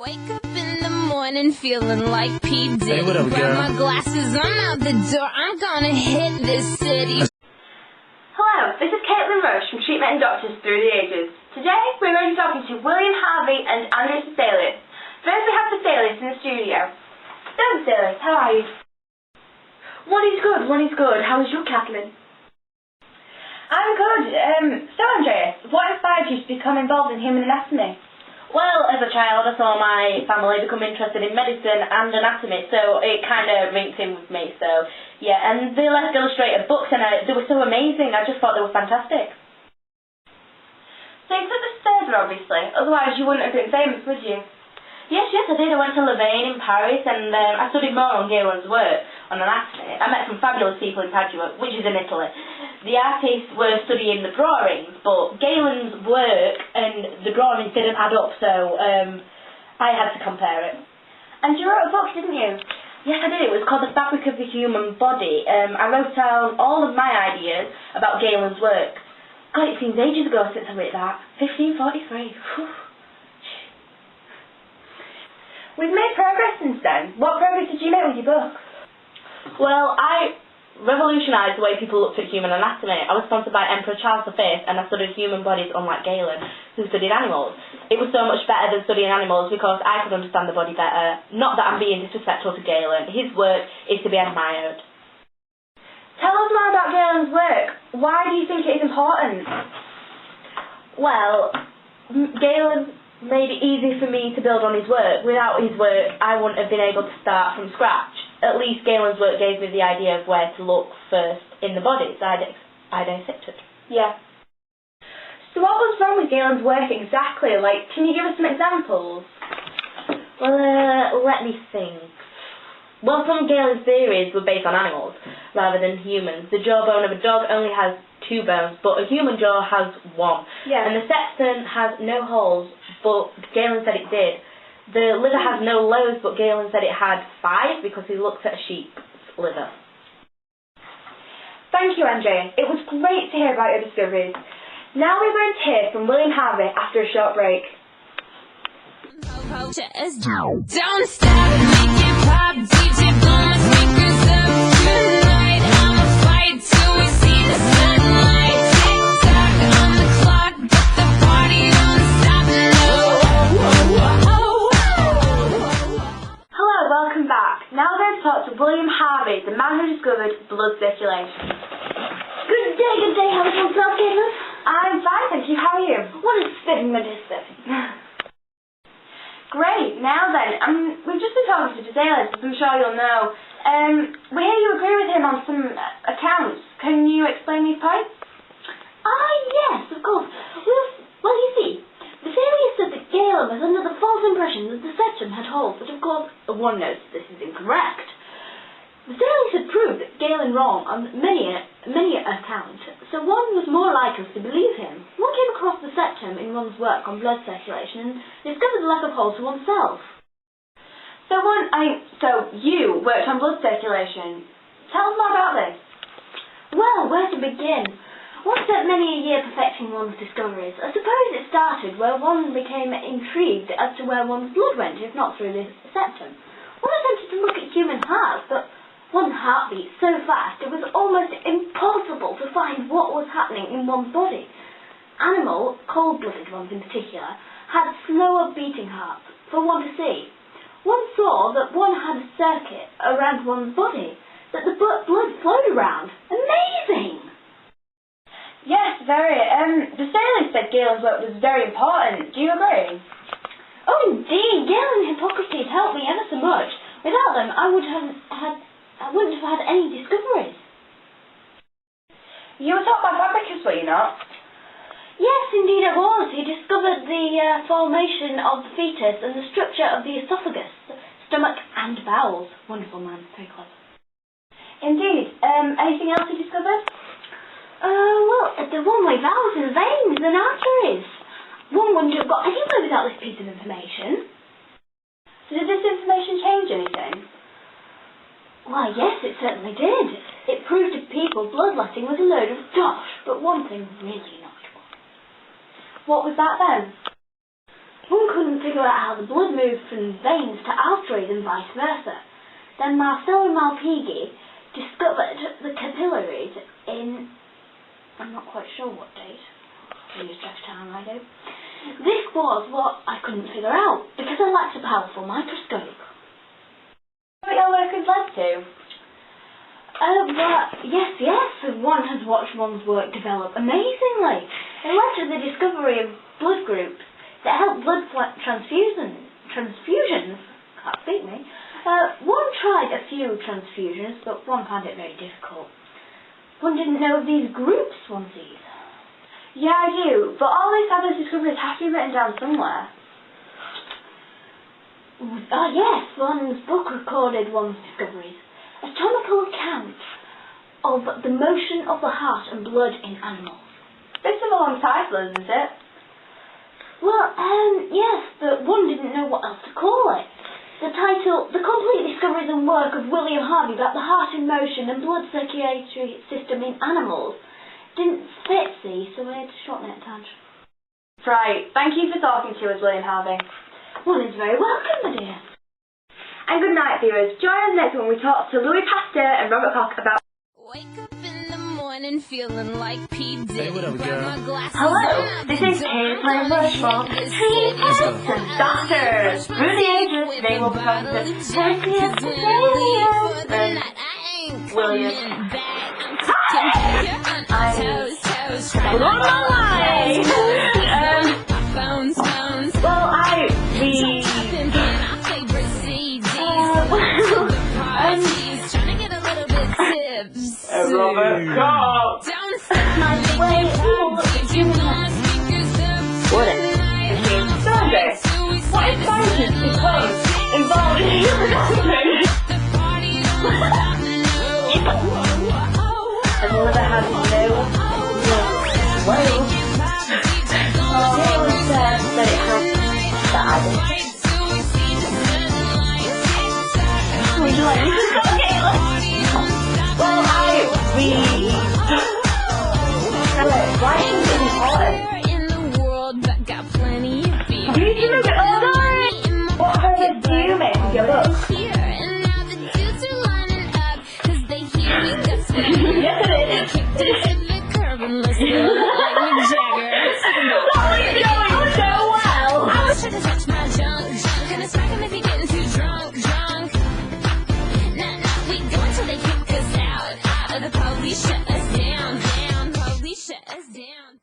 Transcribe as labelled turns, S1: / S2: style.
S1: Wake up in the morning feeling like P. Diddy.
S2: Hey, what up,
S1: Grab
S2: girl?
S1: my glasses, I'm out the door, I'm gonna hit this city.
S3: Hello, this is Caitlin Roche from Treatment and Doctors Through the Ages. Today we're going to be talking to William Harvey and Andreas Vesalius. First we have Vesalius in the studio. So Vesalius, how are you?
S4: One is good. How is you, Kathleen?
S3: I'm good. So Andreas, what inspired you to become involved in human anatomy?
S4: Well, as a child, I saw my family become interested in medicine and anatomy, so it kind of linked in with me. So, yeah, and they left illustrated books, and they were so amazing. I just thought they were fantastic.
S3: So you took this further, obviously. Otherwise, you wouldn't have been famous, would you?
S4: Yes, I did. I went to Louvain in Paris, and I studied more on Galen's work on anatomy. I met some fabulous people in Padua, which is in Italy. The artists were studying the drawings, but Galen's work and the drawings didn't add up, so I had to compare it.
S3: And you wrote a book, didn't you?
S4: Yes, I did. It was called The Fabric of the Human Body. I wrote down all of my ideas about Galen's work. God, it seems ages ago since I wrote that. 1543. Whew.
S3: We've made progress since then. What progress did you make with your book?
S4: Well, I revolutionised the way people looked at human anatomy. I was sponsored by Emperor Charles V, and I studied human bodies unlike Galen, who studied animals. It was so much better than studying animals because I could understand the body better. Not that I'm being disrespectful to Galen. His work is to be admired.
S3: Tell us more about Galen's work. Why do you think it is important?
S4: Well, Galen made it easy for me to build on his work. Without his work, I wouldn't have been able to start from scratch. At least Galen's work gave me the idea of where to look first in the body, so I dissected.
S3: Yeah. So what was wrong with Galen's work exactly? Like, can you give us some examples?
S4: Well, let me think. Well, some of Galen's theories were based on animals rather than humans. The jawbone of a dog only has 2 bones, but a human jaw has 1.
S3: Yeah.
S4: And the septum has no holes, but Galen said it did. The liver has no lobes, but Galen said it had 5 because he looked at a sheep's liver.
S3: Thank you, Andrea. It was great to hear about your discoveries. Now we're going to hear from William Harvey after a short break.
S1: Don't stop, make it pop, DJ blow my speakers up tonight. I'ma fight till we see the sunlight. Tick tock on the clock, but the party don't stop.
S3: Hello, welcome back. Now we're going to talk to William Harvey, the man who discovered blood circulation.
S4: Good day. How is yourself, Galen?
S3: I'm fine, thank you. How are you?
S4: What is spitting my distance?
S3: Great. Now then, we've just been talking to Vesalius, as I'm sure you'll know. We hear you agree with him on some accounts. Can you explain these points?
S5: Yes, of course. Well, you see, Vesalius said that Galen was under the false impression that the septum had holes, but of course, one knows this is incorrect. Vesalius had proved that Galen wrong on many accounts, so one was more likely to believe him. One came across the septum in one's work on blood circulation and discovered the lack of holes for oneself.
S3: So you worked on blood circulation. Tell us more about this.
S5: Well, where to begin? One spent many a year perfecting one's discoveries. I suppose it started where one became intrigued as to where one's blood went, if not through the septum. One attempted to look at human hearts, but one's heart beat so fast it was almost impossible to find what was happening in one's body. Animal, cold-blooded ones in particular, had slower beating hearts for one to see. One saw that one had a circuit around one's body, that the blood flowed around. Amazing!
S3: Yes, very. Vesalius said Galen's work was very important. Do you agree?
S5: Oh, indeed. Galen and Hippocrates helped me ever so much. Without them, I wouldn't have had any discoveries.
S3: You were taught by Fabricus, were you not?
S5: Yes, indeed I was. He discovered the formation of the fetus and the structure of the esophagus, stomach and bowels. Wonderful man, very clever.
S3: Indeed. Anything else he discovered?
S5: Well, the one-way valves and veins and arteries. One wouldn't have got anywhere without this piece of information.
S3: So did this information change anything?
S5: Why, yes, it certainly did. It proved to people bloodletting was a load of dosh, but one thing really not.
S3: What was that then?
S5: One couldn't figure out how the blood moved from veins to arteries and vice versa. Then Marcel and Malpighi discovered the capillaries in, I'm not quite sure what date, I use draft time I do. This was what I couldn't figure out, because I lacked a powerful microscope.
S3: What your work has led to?
S5: Yes, one has watched one's work develop amazingly. It led to the discovery of blood groups that help blood transfusions. Can't speak me. One tried a few transfusions, but one found it very difficult. One didn't know of these groups one sees.
S3: Yeah, I do, but all these fabulous discoveries have to be written down somewhere.
S5: Yes, one's book recorded one's discoveries. Anatomical accounts of the motion of the heart and blood in animals.
S3: This is a long title, isn't it?
S5: Well, yes, but one didn't know what else to call it. The title, The Complete Discoveries and Work of William Harvey about the heart in motion and blood circulatory system in animals, didn't fit, see, so I had to shorten it a tad.
S3: Right, thank you for talking to us, William Harvey.
S5: Well, it's very welcome, my dear.
S3: And good night, viewers. Join us next when we talk to Louis Pasteur and Robert Koch about...
S1: Wake up in the morning feeling like P. Diddy.
S2: Hey, what up, girl?
S3: Hello, this is Caitlin Bushford, Treatment and Doctors. Through the ages, they will come to Harvey and William. I'm on my way. Robert Koch.
S5: My way out.
S3: What is Sunday? What is scientists because involved in human development? I've never had no way. It was said that it had bad. Would you like me to go, Caitlin? Well, Hello, why is it important?
S1: In the world, but got